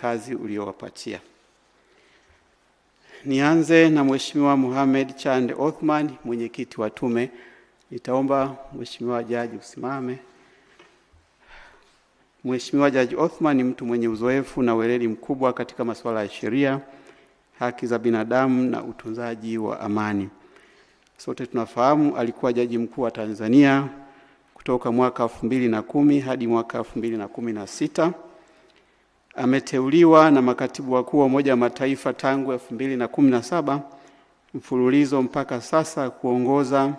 kazi uliowapatia. Nianze na Mheshimiwa Mohamed Chande Othman, mwenyekiti wa tume. Nitaomba Mheshimiwa Jaji usimame. Mheshimiwa Jaji Othman ni mtu mwenye uzoefu na weledi mkubwa katika masuala ya sheria, haki za binadamu na utunzaji wa amani. Sote tunafahamu alikuwa jaji mkuu wa Tanzania kutoka mwaka 2010 hadi mwaka 2016. Ameteuliwa na makatibu wakuu wa Umoja wa Mataifa tangu 2017 mfululizo mpaka sasa kuongoza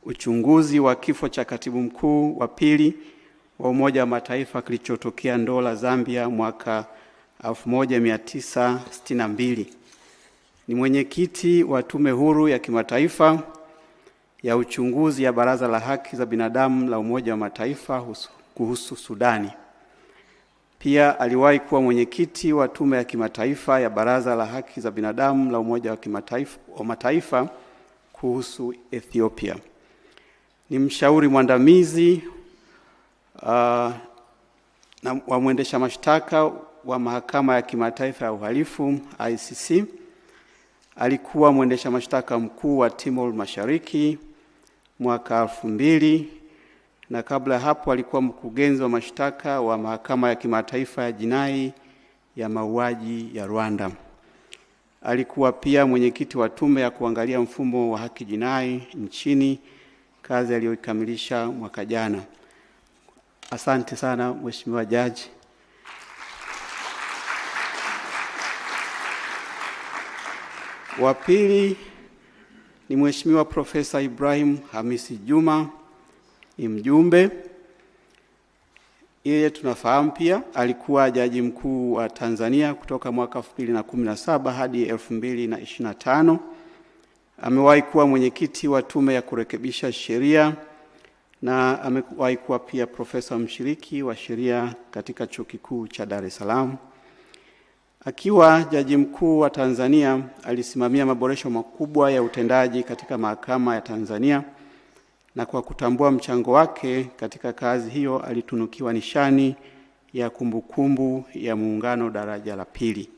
uchunguzi wa kifo cha katibu mkuu wa pili wa Umoja wa Mataifa kilichotokea Ndola, Zambia mwaka 1962. Ni mwenyekiti wa Tume Huru ya Kimataifa ya Uchunguzi ya Baraza la Haki za Binadamu la Umoja wa Mataifa kuhusu Sudani. Pia aliwahi kuwa mwenyekiti wa Tume ya Kimataifa ya Baraza la Haki za Binadamu la Umoja wa Mataifa kuhusu Ethiopia. Ni mshauri mwandamizi na wa mwendesha mashtaka wa Mahakama ya Kimataifa ya Uhalifu ICC. Alikuwa mwendesha mashtaka mkuu wa Timor Mashariki mwaka 2000, na kabla hapo alikuwa mkurugenzi wa mashtaka wa Mahakama ya Kimataifa ya Jinai ya Mauaji ya Rwanda. Alikuwa pia mwenyekiti wa tume ya kuangalia mfumo wa haki jinai nchini, kazi aliyoikamilisha mwaka jana. Asante sana Mheshimiwa Jaji. Wa pili ni Mheshimiwa Profesa Ibrahim Hamisi Juma, ni mjumbe. Yeye tunafahamu pia alikuwa jaji mkuu wa Tanzania kutoka mwaka 2017 hadi 2025. Amewahi kuwa mwenyekiti wa tume ya kurekebisha sheria na amewahi kuwa pia profesa mshiriki wa sheria katika Chuo Kikuu cha Dar es Salaam. Akiwa jaji mkuu wa Tanzania, alisimamia maboresho makubwa ya utendaji katika mahakama ya Tanzania, na kwa kutambua mchango wake katika kazi hiyo alitunukiwa nishani ya kumbukumbu ya Muungano daraja la pili.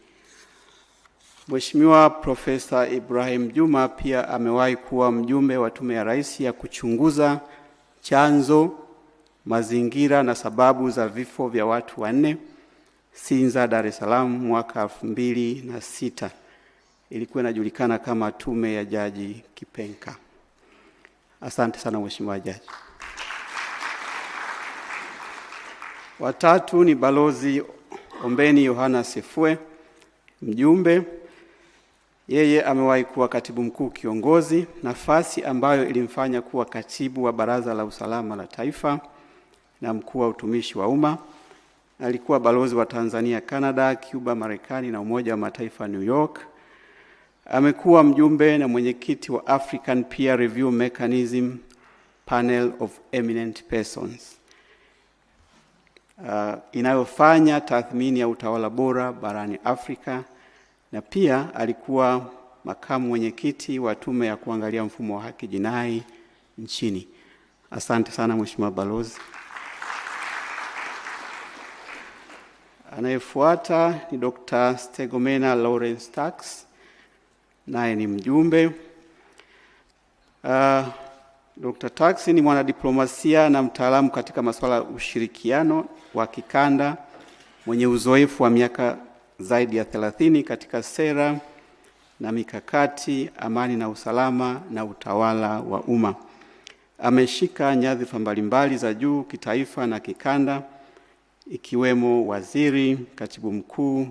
Mheshimiwa Profesa Ibrahim Juma pia amewahi kuwa mjumbe wa Tume ya Rais ya kuchunguza chanzo, mazingira na sababu za vifo vya watu 4 Sinza, Dar es Salaam mwaka 2006. Ilikuwa inajulikana kama Tume ya Jaji Kipenka. Asante sana Mheshimiwa Jaji. Watatu ni Balozi Ombeni Yohana Sefue, mjumbe. Yeye amewahi kuwa katibu mkuu kiongozi, nafasi ambayo ilimfanya kuwa katibu wa Baraza la Usalama la Taifa na mkuu wa utumishi wa umma. Alikuwa balozi wa Tanzania, Canada, Cuba, Marekani na Umoja wa Mataifa New York. Amekuwa mjumbe na mwenyekiti wa African Peer Review Mechanism Panel of Eminent Persons, inayofanya tathmini ya utawala bora barani Afrika, na pia alikuwa makamu mwenyekiti wa tume ya kuangalia mfumo wa haki jinai nchini. Asante sana Mheshimiwa Balozi. Anayefuata ni Dr. Stegomena Lawrence Tax, naye ni mjumbe. Dr. Tax ni mwanadiplomasia na mtaalamu katika masuala ya ushirikiano wa kikanda mwenye uzoefu wa miaka zaidi ya 30 katika sera na mikakati, amani na usalama na utawala wa umma. Ameshika nyadhifa mbalimbali za juu kitaifa na kikanda, ikiwemo waziri, katibu mkuu,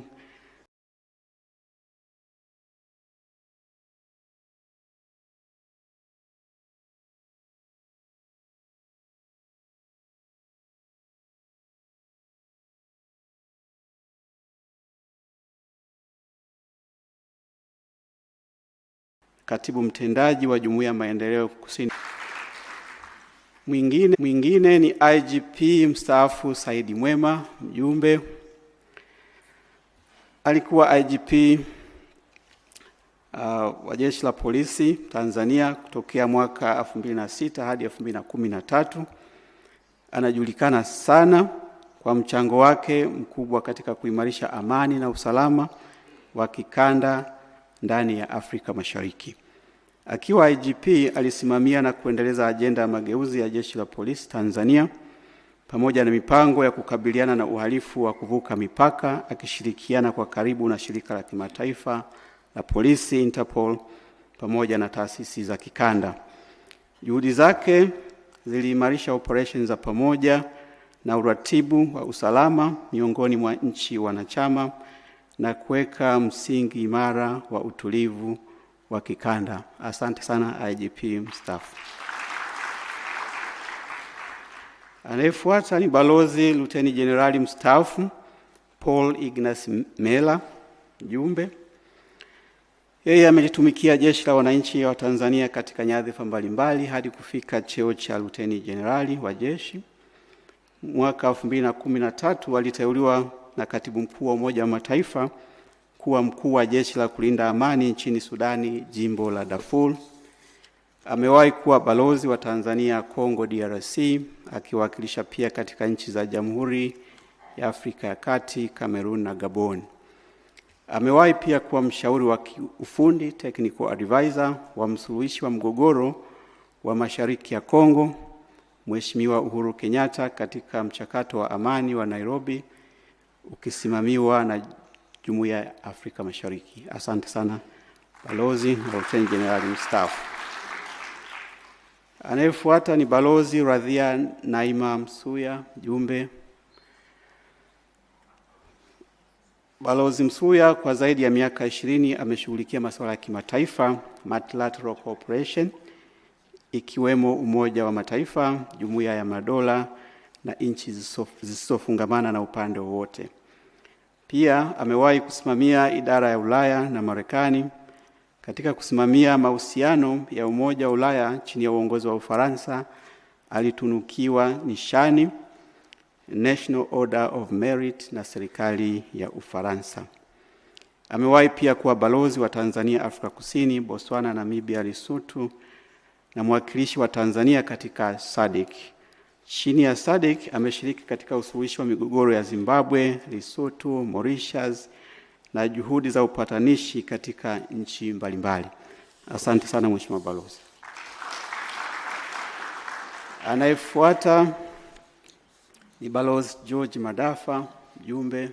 katibu mtendaji wa Jumuiya ya Maendeleo Kusini. Mwingine ni IGP mstaafu Saidi Mwema, mjumbe. Alikuwa IGP wa Jeshi la Polisi Tanzania kutokea mwaka 2006 hadi 2013. Anajulikana sana kwa mchango wake mkubwa katika kuimarisha amani na usalama wa kikanda ndani ya Afrika Mashariki. Akiwa IGP alisimamia na kuendeleza ajenda ya mageuzi ya Jeshi la Polisi Tanzania pamoja na mipango ya kukabiliana na uhalifu wa kuvuka mipaka, akishirikiana kwa karibu na shirika la kimataifa la polisi Interpol pamoja na taasisi za kikanda. Juhudi zake ziliimarisha operesheni za pamoja na uratibu wa usalama miongoni mwa nchi wanachama na kuweka msingi imara wa utulivu wa kikanda. Asante sana IGP mstaafu. Anayefuata ni Balozi Luteni Jenerali mstaafu Paul Ignace Mela, mjumbe. Yeye amelitumikia Jeshi la Wananchi wa Tanzania katika nyadhifa mbalimbali hadi kufika cheo cha Luteni Jenerali wa jeshi. Mwaka 2013 aliteuliwa na Katibu Mkuu wa Umoja wa Mataifa kuwa mkuu wa Jeshi la Kulinda Amani nchini Sudani, jimbo la Darfur. Amewahi kuwa balozi wa Tanzania Kongo DRC, akiwakilisha pia katika nchi za Jamhuri ya Afrika ya Kati, Cameroon na Gabon. Amewahi pia kuwa mshauri wa kiufundi, technical advisor wa msuluhishi wa mgogoro wa Mashariki ya Kongo, Mheshimiwa Uhuru Kenyatta, katika mchakato wa amani wa Nairobi ukisimamiwa na Jumuiya ya Afrika Mashariki. Asante sana Balozi Luteni Jenerali mstaafu. Anayefuata ni Balozi Radhia Naima Msuya, mjumbe. Balozi Msuya kwa zaidi ya miaka 20 ameshughulikia masuala ya kimataifa, multilateral cooperation, ikiwemo Umoja wa Mataifa, Jumuiya ya Madola na nchi zisizofungamana na upande wowote. Pia amewahi kusimamia idara ya Ulaya na Marekani katika kusimamia mahusiano ya Umoja wa Ulaya chini ya uongozi wa Ufaransa. Alitunukiwa nishani National Order of Merit na serikali ya Ufaransa. Amewahi pia kuwa balozi wa Tanzania Afrika Kusini, Botswana, Namibia, Lesotho na mwakilishi wa Tanzania katika SADC. Chini ya SADC ameshiriki katika usuluhishi wa migogoro ya Zimbabwe, Lesotho, Mauritius na juhudi za upatanishi katika nchi mbalimbali. Asante sana Mheshimiwa Balozi. Anayefuata ni Balozi George Madafa, mjumbe.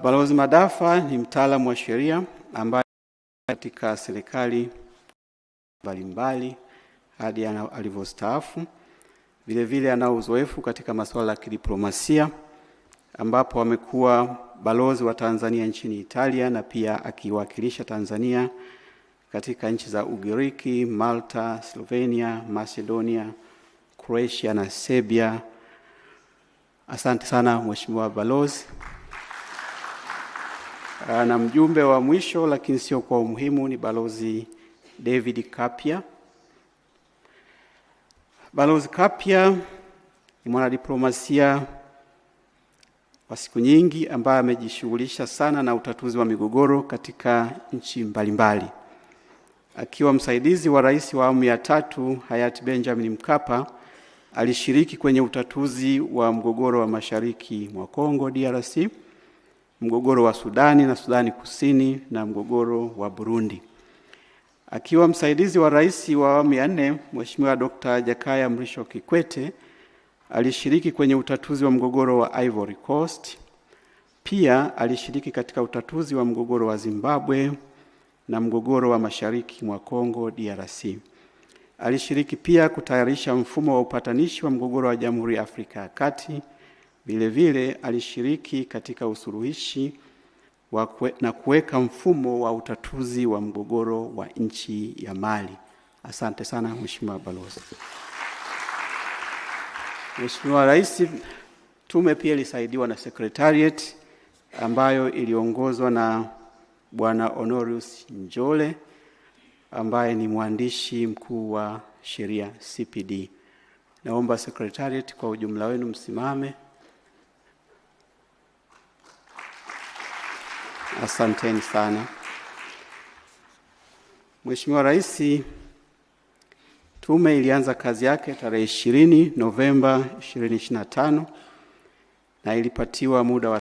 Balozi Madafa ni mtaalamu wa sheria ambaye katika serikali mbalimbali hadi alivyostaafu. Vile vile ana uzoefu katika masuala ya kidiplomasia, ambapo amekuwa balozi wa Tanzania nchini Italia na pia akiwakilisha Tanzania katika nchi za Ugiriki, Malta, Slovenia, Macedonia, Croatia na Serbia. Asante sana Mheshimiwa Balozi. Na mjumbe wa mwisho lakini sio kwa umuhimu ni Balozi David Kapia. Balozi Kapia ni mwanadiplomasia wa siku nyingi ambaye amejishughulisha sana na utatuzi wa migogoro katika nchi mbalimbali. Akiwa msaidizi wa rais wa awamu ya 3 hayati Benjamin Mkapa, alishiriki kwenye utatuzi wa mgogoro wa Mashariki mwa Kongo DRC, mgogoro wa Sudani na Sudani Kusini na mgogoro wa Burundi. Akiwa msaidizi wa rais wa awamu ya 4 Mheshimiwa Dr. Jakaya Mrisho Kikwete, alishiriki kwenye utatuzi wa mgogoro wa Ivory Coast. Pia alishiriki katika utatuzi wa mgogoro wa Zimbabwe na mgogoro wa Mashariki mwa Kongo DRC. Alishiriki pia kutayarisha mfumo wa upatanishi wa mgogoro wa Jamhuri ya Afrika ya Kati. Vile vile alishiriki katika usuluhishi na kuweka mfumo wa utatuzi wa mgogoro wa nchi ya Mali. Asante sana Mheshimiwa Balozi. Mheshimiwa Rais, tume pia ilisaidiwa na Secretariat ambayo iliongozwa na Bwana Honorius Njole ambaye ni mwandishi mkuu wa sheria CPD. Naomba Secretariat kwa ujumla wenu msimame. Asanteni sana. Mheshimiwa Rais, Tume ilianza kazi yake tarehe 20 Novemba 2025 na ilipatiwa muda wa